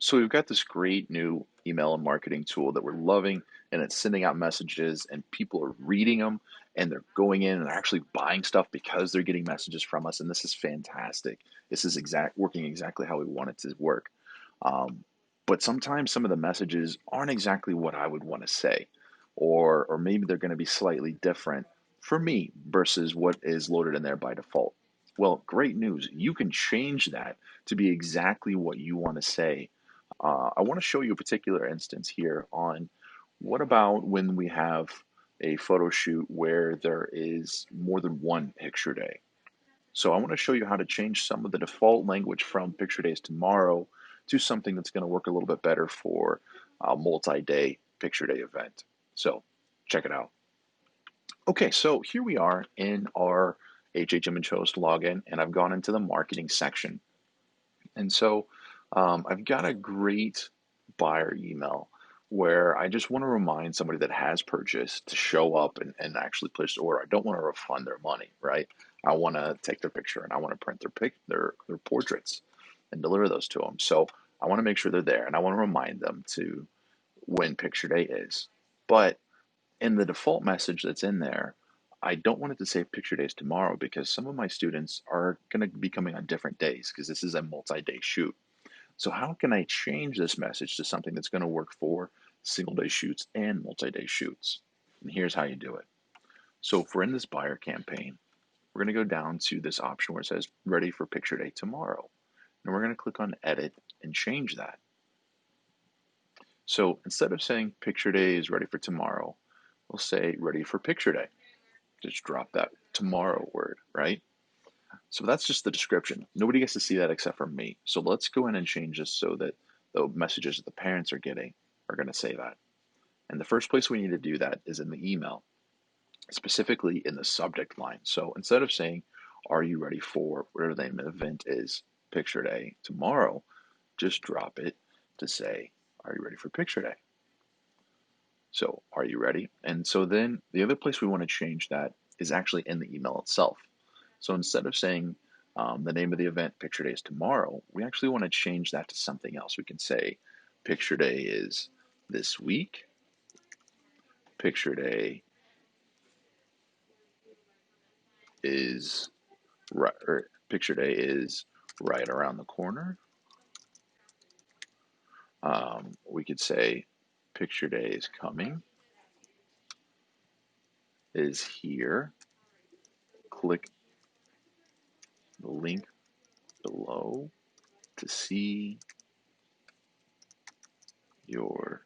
So we've got this great new email and marketing tool that we're loving, and it's sending out messages, and people are reading them, and they're going in and they're actually buying stuff because they're getting messages from us, and this is fantastic. This is working exactly how we want it to work. Um, but sometimes some of the messages aren't exactly what I would want to say, or maybe they're going to be slightly different for me versus what is loaded in there by default. Well, great news. You can change that to be exactly what you want to say. I want to show you a particular instance here on what about when we have a photo shoot where there is more than one picture day. So I want to show you how to change some of the default language from picture days tomorrow to something that's going to work a little bit better for a multi-day picture day event. So check it out. Okay, so here we are in our hhimagehost login, and I've gone into the marketing section. And so I've got a great buyer email where I just want to remind somebody that has purchased to show up and actually place the order. I don't want to refund their money, right? I want to take their picture and I want to print their portraits and deliver those to them. So I want to make sure they're there and I want to remind them to when picture day is. But in the default message that's in there, I don't want it to say picture days tomorrow because some of my students are going to be coming on different days because this is a multi-day shoot. So how can I change this message to something that's going to work for single day shoots and multi-day shoots? And here's how you do it. So if we're in this buyer campaign, we're going to go down to this option where it says ready for picture day tomorrow. And we're going to click on edit and change that. So instead of saying picture day is ready for tomorrow, we'll say ready for picture day. Just drop that tomorrow word, right? So that's just the description. Nobody gets to see that except for me. So let's go in and change this so that the messages that the parents are getting are going to say that. And the first place we need to do that is in the email, specifically in the subject line. So instead of saying, are you ready for whatever the name of the event is, picture day tomorrow, just drop it to say, are you ready for picture day? So are you ready? And so then the other place we want to change that is actually in the email itself. So instead of saying the name of the event, picture day is tomorrow, we actually want to change that to something else. We can say picture day is this week, picture day is right, or picture day is right around the corner. We could say picture day is coming, is here. Click the link below to see your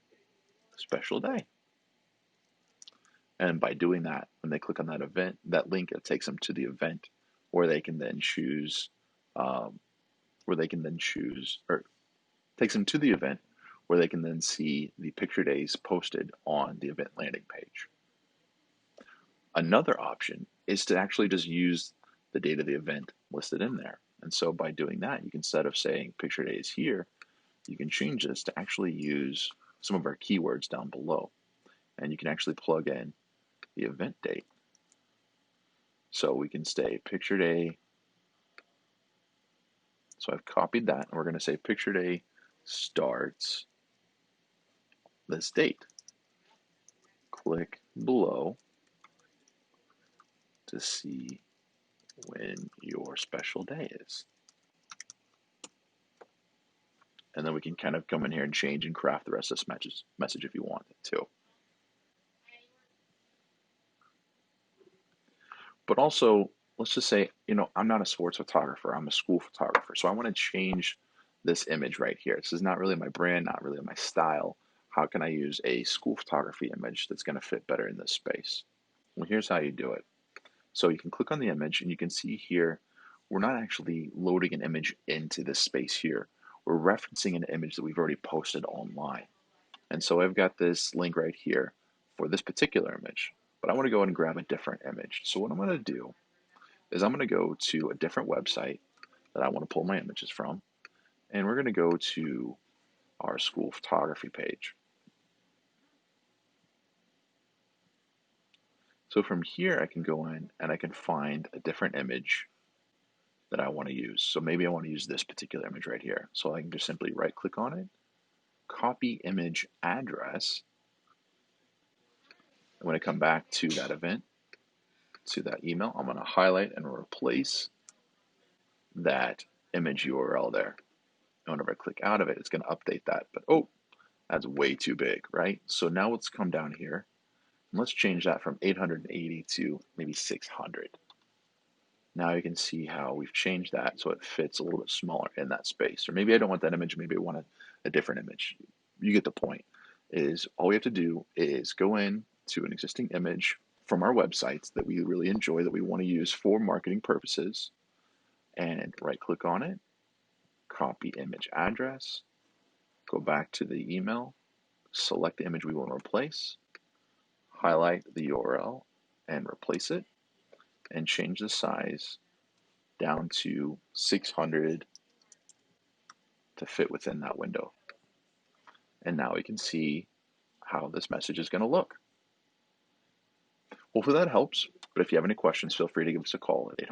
special day. And by doing that, when they click on that event, that link, it takes them to the event where they can then choose, um, or takes them to the event where they can then see the picture days posted on the event landing page. Another option is to actually just use the date of the event listed in there. And so by doing that, you can, instead of saying picture day is here, you can change this to actually use some of our keywords down below. And you can actually plug in the event date. So we can say picture day. So I've copied that, and we're going to say picture day starts this date. Click below to see when your special day is. And then we can kind of come in here and change and craft the rest of this message if you want it to. But also, let's just say, I'm not a sports photographer, I'm a school photographer. So I want to change this image right here. This is not really my brand, not really my style. How can I use a school photography image that's going to fit better in this space? Well, here's how you do it. So you can click on the image and you can see here, we're not actually loading an image into this space here. We're referencing an image that we've already posted online. And so I've got this link right here for this particular image, but I want to go ahead and grab a different image. So what I'm going to do is I'm going to go to a different website that I want to pull my images from, and we're going to go to our school photography page. So from here, I can go in and I can find a different image that I want to use. So maybe I want to use this particular image right here. So I can just simply right click on it copy image address. I'm going to come back to that event, to that email. I'm going to highlight and replace that image URL there. And whenever I click out of it, it's going to update that. But oh, that's way too big, right? So now let's come down here and let's change that from 880 to maybe 600. Now you can see how we've changed that so it fits a little bit smaller in that space. Or maybe I don't want that image, maybe I want a different image. You get the point. Is all we have to do is go in to an existing image from our websites that we really enjoy, that we want to use for marketing purposes, and right click on it, copy image address, go back to the email, select the image we want to replace, highlight the URL and replace it, and change the size down to 600 to fit within that window. And now we can see how this message is going to look. Hopefully that helps. But if you have any questions, feel free to give us a call at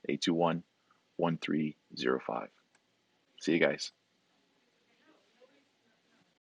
800-821-1305. See you guys.